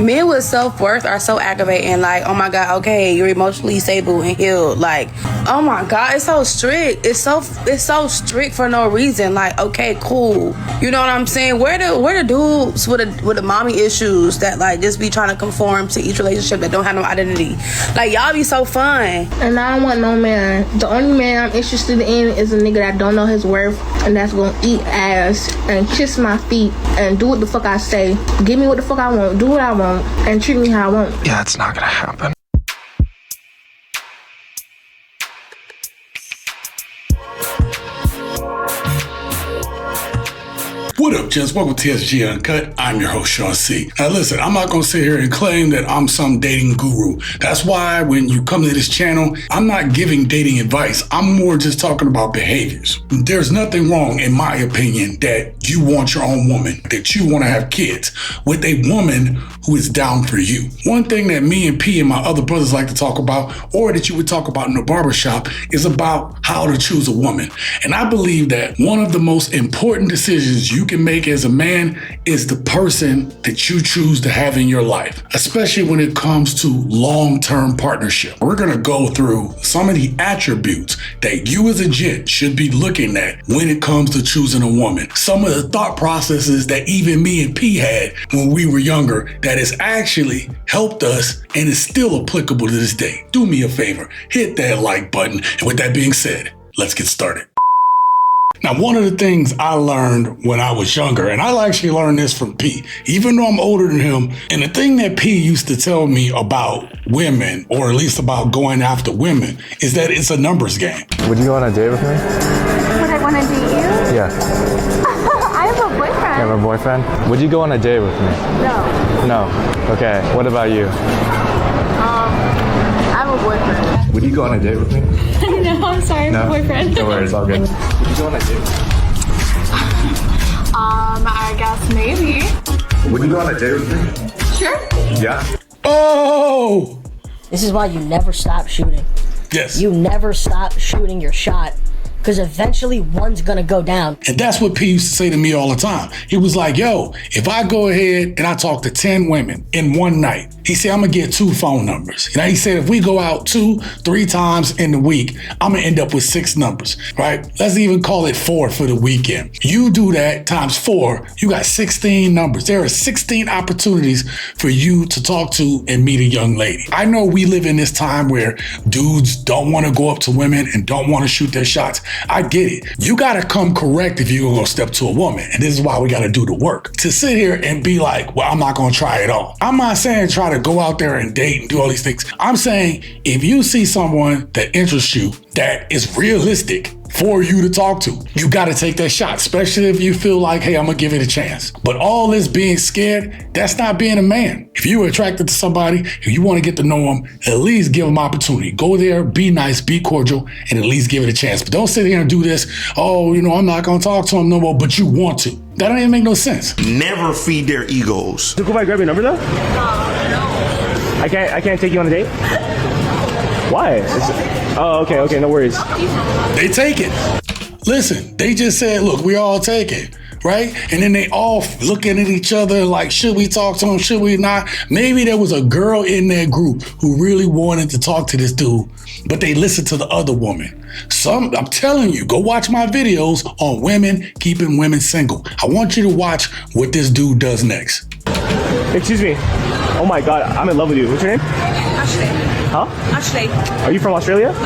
Men with self-worth are so aggravating. Like, oh my God, okay, you're emotionally stable and healed. Like, oh my God, it's so strict. It's so strict for no reason. Like, okay, cool. You know what I'm saying? Where the dudes with the mommy issues that like just be trying to conform to each relationship that don't have no identity? Like, y'all be so fun. And I don't want no man. The only man I'm interested in is a nigga that don't know his worth and that's gonna eat ass and kiss my feet and do what the fuck I say. Give me what the fuck I want. Do what I want. And treat me how I want. Yeah, it's not gonna happen. What up, gents? Welcome to TSG Uncut. I'm your host, Sean C. Now listen, I'm not gonna sit here and claim that I'm some dating guru. That's why when you come to this channel, I'm not giving dating advice. I'm more just talking about behaviors. There's nothing wrong, in my opinion, that you want your own woman, that you want to have kids with a woman who is down for you. One thing that me and P and my other brothers like to talk about, or that you would talk about in the barbershop, is about how to choose a woman. And I believe that one of the most important decisions you can make as a man is the person that you choose to have in your life, especially when it comes to long-term partnership. We're gonna go through some of the attributes that you as a gent should be looking at when it comes to choosing a woman. Some of the thought processes that even me and P had when we were younger that has actually helped us and is still applicable to this day. Do me a favor, hit that like button. And with that being said, let's get started. Now, one of the things I learned when I was younger, and I actually learned this from P, even though I'm older than him, and the thing that P used to tell me about women, or at least about going after women, is that it's a numbers game. Would you go on a date with me? Would I want to date you? Yeah. I have a boyfriend. You have a boyfriend? Would you go on a date with me? No. No. Okay. What about you? I have a boyfriend. Would you go on a date with me? No, I'm sorry, No? my boyfriend. No worries, all good. Would you go on a date with me? I guess maybe. Would you go on a date with me? Sure. Yeah. Oh! This is why you never stop shooting. Yes. You never stop shooting your shot, because eventually one's gonna go down. And that's what P used to say to me all the time. He was like, yo, if I go ahead and I talk to 10 women in one night, he said, I'm gonna get 2 phone numbers. You know, he said, if we go out 2-3 times in the week, I'm gonna end up with 6 numbers, right? Let's even call it 4 for the weekend. You do that times 4, you got 16 numbers. There are 16 opportunities for you to talk to and meet a young lady. I know we live in this time where dudes don't wanna go up to women and don't wanna shoot their shots. I get it. You gotta come correct if you're gonna step to a woman. And this is why we gotta do the work. To sit here and be like, well, I'm not gonna try it all. I'm not saying try to go out there and date and do all these things. I'm saying if you see someone that interests you, that is realistic for you to talk to, you gotta take that shot, especially if you feel like, hey, I'm gonna give it a chance. But all this being scared, that's not being a man. If you're attracted to somebody, if you wanna get to know them, at least give them opportunity. Go there, be nice, be cordial, and at least give it a chance. But don't sit here and do this, oh, you know, I'm not gonna talk to them no more, but you want to. That don't even make no sense. Never feed their egos. So cool if I grab your number though? No. I can't take you on a date? Why? Okay, no worries. They take it. Listen, they just said, look, we all take it, right? And then they all looking at each other like, should we talk to him? Should we not? Maybe there was a girl in that group who really wanted to talk to this dude, but they listened to the other woman. I'm telling you, go watch my videos on women keeping women single. I want you to watch what this dude does next. Excuse me. Oh my God, I'm in love with you. What's your name? Ashley. Huh? Ashley. Are you from Australia? It won't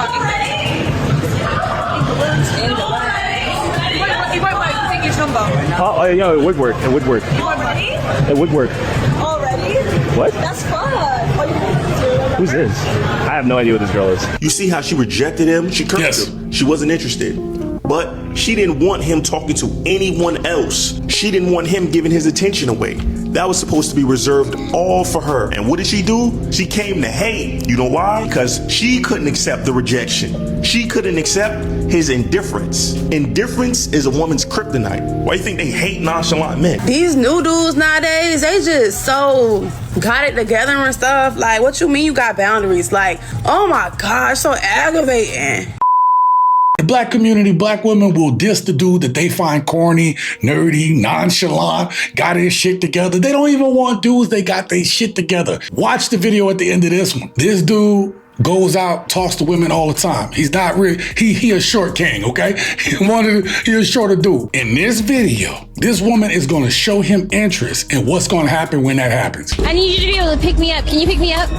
work. Take his number. Oh, yeah, it would work. It would work. It would work. Already? What? That's fun. Who's this? I have no idea what this girl is. You see how she rejected him? She cursed him. She wasn't interested. But she didn't want him talking to anyone else. She didn't want him giving his attention away. That was supposed to be reserved all for her. And what did she do? She came to hate. You know why? Because she couldn't accept the rejection. She couldn't accept his indifference. Indifference is a woman's kryptonite. Why do you think they hate nonchalant men? These new dudes nowadays, they just so got it together and stuff. Like, what you mean you got boundaries? Like, oh my gosh, so aggravating. black community, black women will diss the dude that they find corny, nerdy, nonchalant, got his shit together. They don't even want dudes they got their shit together. Watch the video at the end of this one. This dude goes out, talks to women all the time. He's not real. He a short king, okay? He a shorter dude. In this video, this woman is gonna show him interest in what's gonna happen when that happens. I need you to be able to pick me up. Can you pick me up?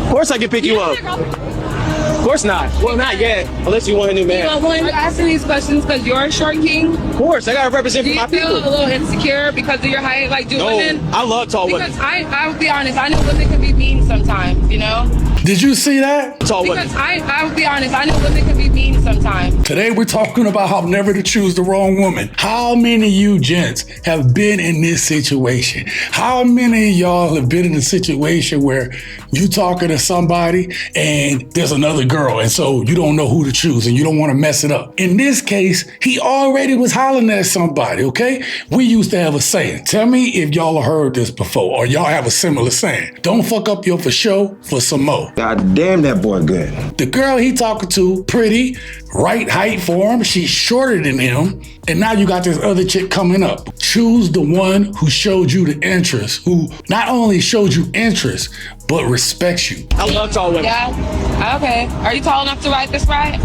Of course I can pick you up. Of course not. Well, not yet. Unless you want a new man. You want one? You're asking these questions because you're a short king? Of course, I gotta represent Do you my feel people. a little insecure because of your height? Like, do No, women? I love tall women. Because I'll be honest, I know women can be mean sometimes, you know? Did you see that? Tall women. Because I'll be honest, I know women can be mean sometimes. Today we're talking about how never to choose the wrong woman. How many of you gents have been in this situation? How many of y'all have been in a situation where you talking to somebody and there's another girl and so you don't know who to choose and you don't want to mess it up? In this case, he already was hollering at somebody, okay? We used to have a saying. Tell me if y'all have heard this before or y'all have a similar saying. Don't fuck up your for show for some more. God damn, that boy good. The girl he talking to, pretty, right height for him. She's shorter than him. And now you got this other chick coming up. Choose the one who showed you the interest, who not only showed you interest, but respects you. I love tall women. Yeah? Okay. Are you tall enough to ride this ride?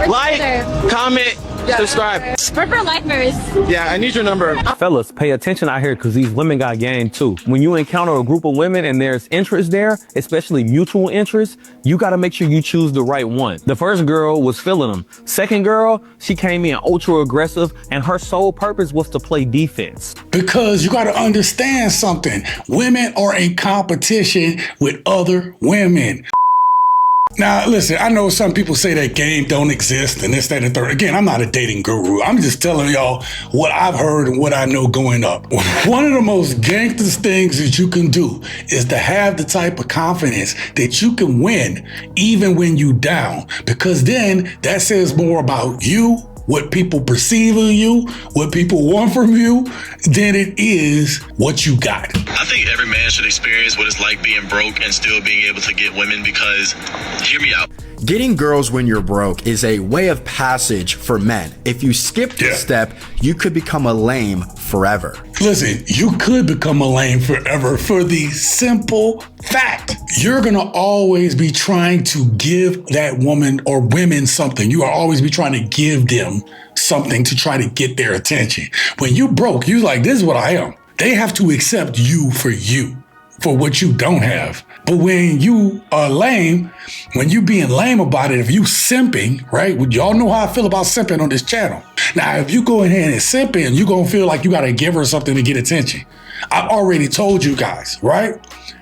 Like, comment, subscribe. We're for lifers. Yeah, I need your number. Fellas, pay attention out here because these women got game too. When you encounter a group of women and there's interest there, especially mutual interest, you got to make sure you choose the right one. The first girl was feeling them. Second girl, she came in ultra aggressive and her sole purpose was to play defense. Because you got to understand something. Women are in competition with other women. Now, listen, I know some people say that game don't exist and this, that, and the third. Again, I'm not a dating guru. I'm just telling y'all what I've heard and what I know going up. One of the most gangster things that you can do is to have the type of confidence that you can win even when you down. Because then that says more about you, what people perceive of you, what people want from you, than it is what you got. I think every man should experience what it's like being broke and still being able to get women because, hear me out. Getting girls when you're broke is a way of passage for men. If you skip this step, you could become a lame forever. Listen, you could become a lame forever for the simple fact you're gonna always be trying to give that woman or women something. You are always be trying to give them something to try to get their attention. When you broke, you like, this is what I am. They have to accept you, for what you don't have. But when you are lame, when you being lame about it, if you simping, right? Y'all know how I feel about simping on this channel. Now, if you go ahead and simping, you're gonna feel like you gotta give her something to get attention. I've already told you guys, right?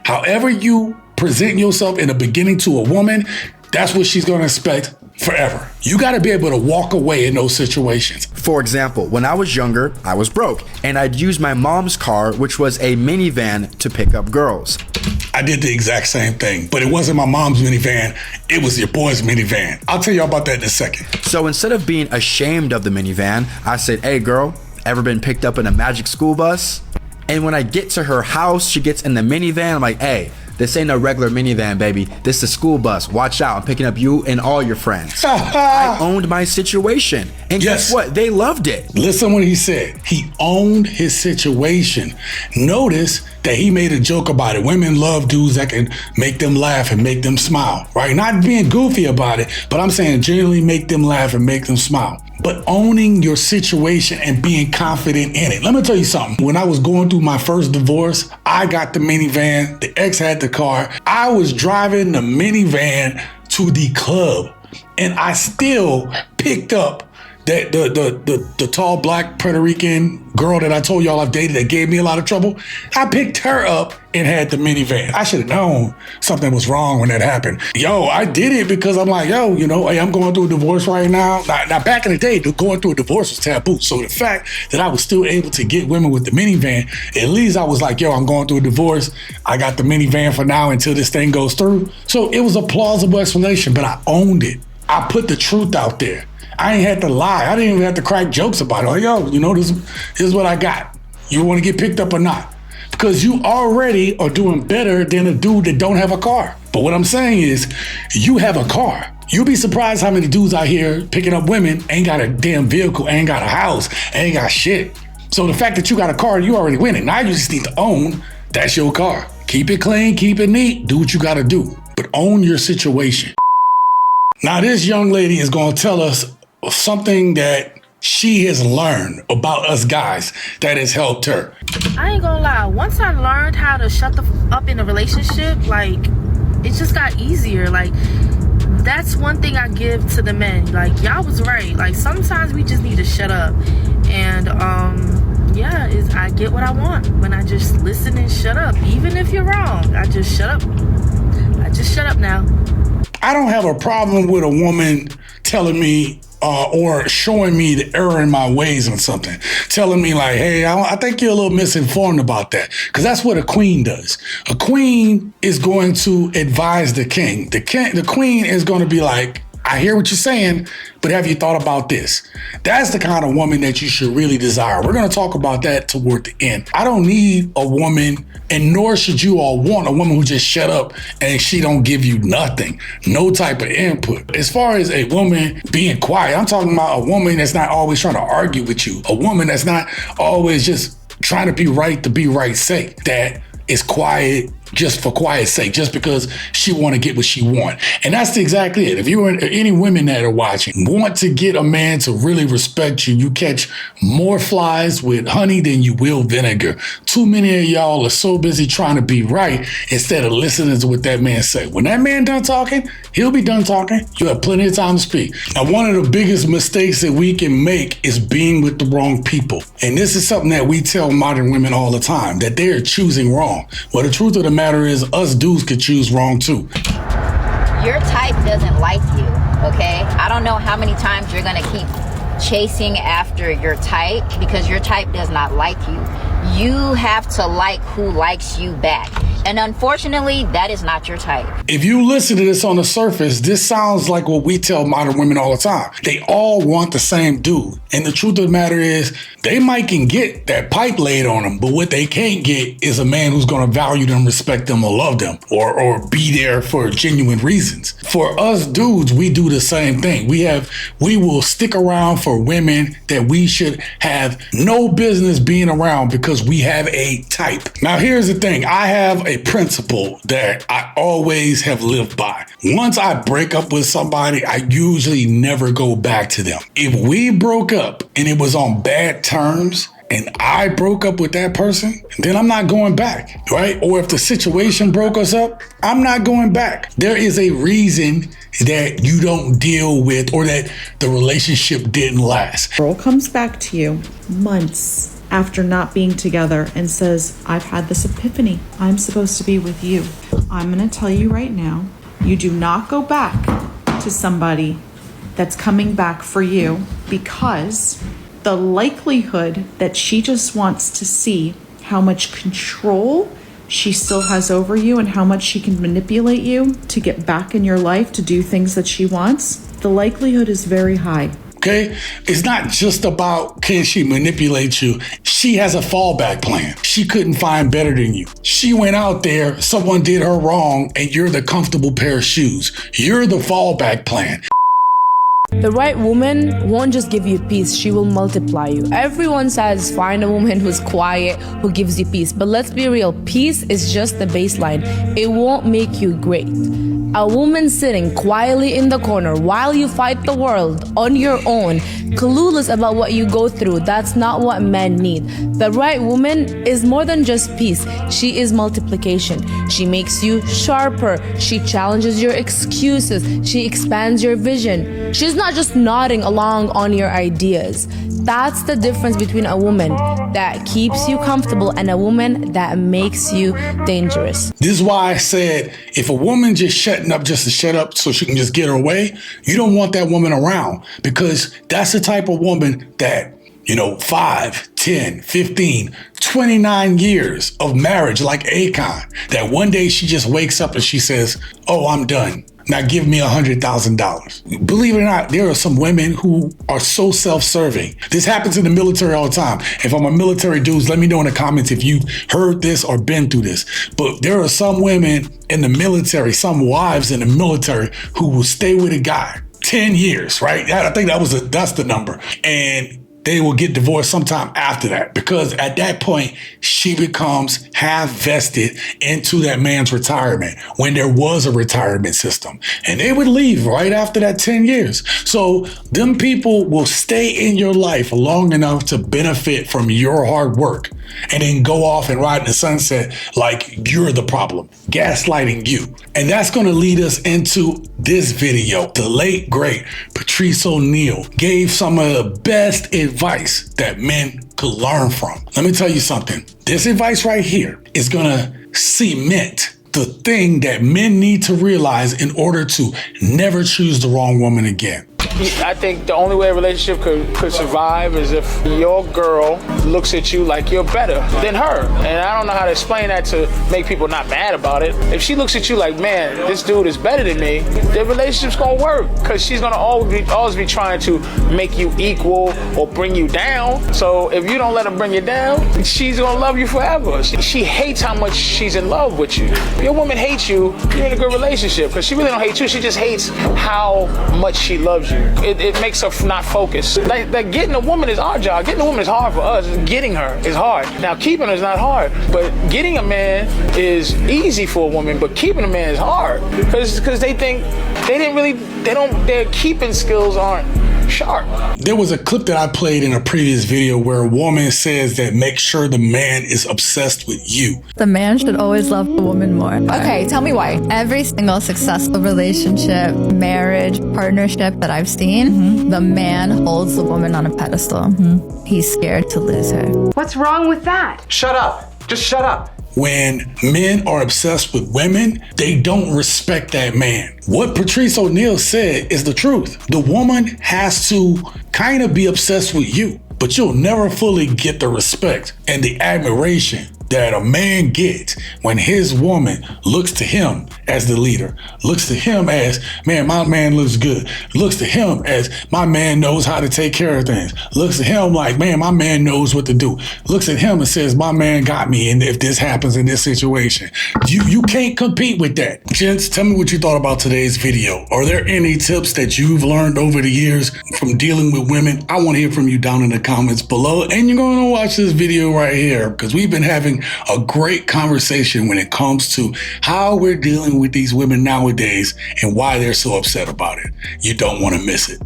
However you present yourself in the beginning to a woman, that's what she's gonna expect forever. You gotta be able to walk away in those situations. For example, when I was younger, I was broke, and I'd use my mom's car, which was a minivan, to pick up girls. I did the exact same thing, but it wasn't my mom's minivan, it was your boy's minivan. I'll tell you about that in a second. So instead of being ashamed of the minivan, I said, hey girl, ever been picked up in a magic school bus? And when I get to her house, she gets in the minivan, I'm like, hey, this ain't no regular minivan, baby. This is a school bus. Watch out, I'm picking up you and all your friends. I owned my situation. And guess what? They loved it. Listen what he said. He owned his situation. Notice that he made a joke about it. Women love dudes that can make them laugh and make them smile, right? Not being goofy about it, but I'm saying generally make them laugh and make them smile. But owning your situation and being confident in it. Let me tell you something. When I was going through my first divorce, I got the minivan, the ex had the car. I was driving the minivan to the club and I still picked up that the tall black Puerto Rican girl that I told y'all I've dated that gave me a lot of trouble. I picked her up and had the minivan. I should have known something was wrong when that happened. Yo, I did it because I'm like, yo, you know, hey, I'm going through a divorce right now. Now back in the day, going through a divorce was taboo. So the fact that I was still able to get women with the minivan, at least I was like, yo, I'm going through a divorce. I got the minivan for now until this thing goes through. So it was a plausible explanation, but I owned it. I put the truth out there. I ain't had to lie. I didn't even have to crack jokes about it. Like, yo, you know, this is what I got. You want to get picked up or not? because you already are doing better than a dude that don't have a car. But what I'm saying is, you have a car. You'll be surprised how many dudes out here picking up women ain't got a damn vehicle, ain't got a house, ain't got shit. So the fact that you got a car, you already winning. Now you just need to own that's your car. Keep it clean, keep it neat, do what you gotta do, but own your situation. Now this young lady is gonna tell us something that she has learned about us guys that has helped her. I ain't gonna lie, once I learned how to shut the up in a relationship, like, it just got easier. Like, that's one thing I give to the men. Like, y'all was right. Like, sometimes we just need to shut up. And yeah, I get what I want when I just listen and shut up. Even if you're wrong, I just shut up. I just shut up now. I don't have a problem with a woman telling me or showing me the error in my ways on something. Telling me like, hey, I think you're a little misinformed about that. Because that's what a queen does. A queen is going to advise the king. The queen is going to be like, I hear what you're saying, but have you thought about this? That's the kind of woman that you should really desire. We're going to talk about that toward the end. I don't need a woman, and nor should you all want a woman who just shut up and she don't give you nothing, no type of input. As far as a woman being quiet, I'm talking about a woman that's not always trying to argue with you, a woman that's not always just trying to be right's sake, that is quiet just for quiet's sake, just because she want to get what she want. And that's exactly it. If you and any women that are watching want to get a man to really respect you, you catch more flies with honey than you will vinegar. Too many of y'all are so busy trying to be right instead of listening to what that man say. When that man done talking, he'll be done talking. You have plenty of time to speak. Now, one of the biggest mistakes that we can make is being with the wrong people. And this is something that we tell modern women all the time, that they're choosing wrong. Well, the truth of the matter is, us dudes could choose wrong too. Your type doesn't like you, okay? I don't know how many times you're gonna keep chasing after your type because your type does not like you. You have to like who likes you back. And unfortunately, that is not your type. If you listen to this on the surface, this sounds like what we tell modern women all the time. They all want the same dude. And the truth of the matter is, they might can get that pipe laid on them, but what they can't get is a man who's going to value them, respect them, or love them, or be there for genuine reasons. For us dudes, we do the same thing. We will stick around for women that we should have no business being around because we have a type. Now, here's the thing. I have a principle that I always have lived by. Once I break up with somebody, I usually never go back to them. If we broke up and it was on bad terms and I broke up with that person, then I'm not going back, right? Or if the situation broke us up, I'm not going back. There is a reason that you don't deal with or that the relationship didn't last. Girl comes back to you months after not being together and says, I've had this epiphany. I'm supposed to be with you. I'm going to tell you right now, you do not go back to somebody that's coming back for you, because the likelihood that she just wants to see how much control she still has over you and how much she can manipulate you to get back in your life to do things that she wants, the likelihood is very high. Okay? It's not just about can she manipulate you. She has a fallback plan. She couldn't find better than you. She went out there, someone did her wrong, and you're the comfortable pair of shoes. You're the fallback plan. The right woman won't just give you peace, she will multiply you. Everyone says find a woman who's quiet, who gives you peace. But let's be real, peace is just the baseline. It won't make you great. A woman sitting quietly in the corner while you fight the world on your own, clueless about what you go through, that's not what men need. The right woman is more than just peace. She is multiplication. She makes you sharper. She challenges your excuses. She expands your vision. She's not just nodding along on your ideas. That's the difference between a woman that keeps you comfortable and a woman that makes you dangerous. This is why I said, if a woman just shutting up just to shut up so she can just get her way, you don't want that woman around, because that's the type of woman that, 5, 10, 15, 29 years of marriage like Akon, that one day she just wakes up and she says, oh, I'm done. Now give me $100,000. Believe it or not, there are some women who are so self-serving. This happens in the military all the time. If I'm a military dudes, let me know in the comments if you heard this or been through this. But there are some women in the military, some wives in the military who will stay with a guy 10 years, right? I think that's the number. And they will get divorced sometime after that, because at that point, she becomes half vested into that man's retirement when there was a retirement system. And they would leave right after that 10 years. So them people will stay in your life long enough to benefit from your hard work and then go off and ride in the sunset like you're the problem, gaslighting you. And that's going to lead us into this video. The late, great Patrice O'Neal gave some of the best advice that men could learn from. Let me tell you something. This advice right here is going to cement the thing that men need to realize in order to never choose the wrong woman again. I think the only way a relationship could survive is if your girl looks at you like you're better than her. And I don't know how to explain that to make people not mad about it. If she looks at you like, man, this dude is better than me, the relationship's gonna work, because she's gonna always be trying to make you equal or bring you down. So if you don't let her bring you down, she's gonna love you forever. She hates how much she's in love with you. If your woman hates you, you're in a good relationship, because she really don't hate you. She just hates how much she loves you. It makes her not focus. Like getting a woman is our job. Getting a woman is hard for us. Getting her is hard. Now keeping her is not hard, but getting a man is easy for a woman. But keeping a man is hard because they think their keeping skills aren't sharp. There was a clip that I played in a previous video where a woman says that make sure the man is obsessed with you. The man should always love the woman more. Okay, tell me why. Every single successful relationship, marriage, partnership that I've seen, the man holds the woman on a pedestal. He's scared to lose her. What's wrong with that? Shut up. Just shut up. When men are obsessed with women, they don't respect that man. What Patrice O'Neal said is the truth. The woman has to kind of be obsessed with you, but you'll never fully get the respect and the admiration that a man gets when his woman looks to him as the leader, looks to him as, man, my man looks good, looks to him as, my man knows how to take care of things, looks to him like, man, my man knows what to do, looks at him and says, my man got me, and if this happens in this situation. You can't compete with that. Gents, tell me what you thought about today's video. Are there any tips that you've learned over the years from dealing with women? I want to hear from you down in the comments below, and you're going to watch this video right here because we've been having a great conversation when it comes to how we're dealing with these women nowadays and why they're so upset about it. You don't want to miss it.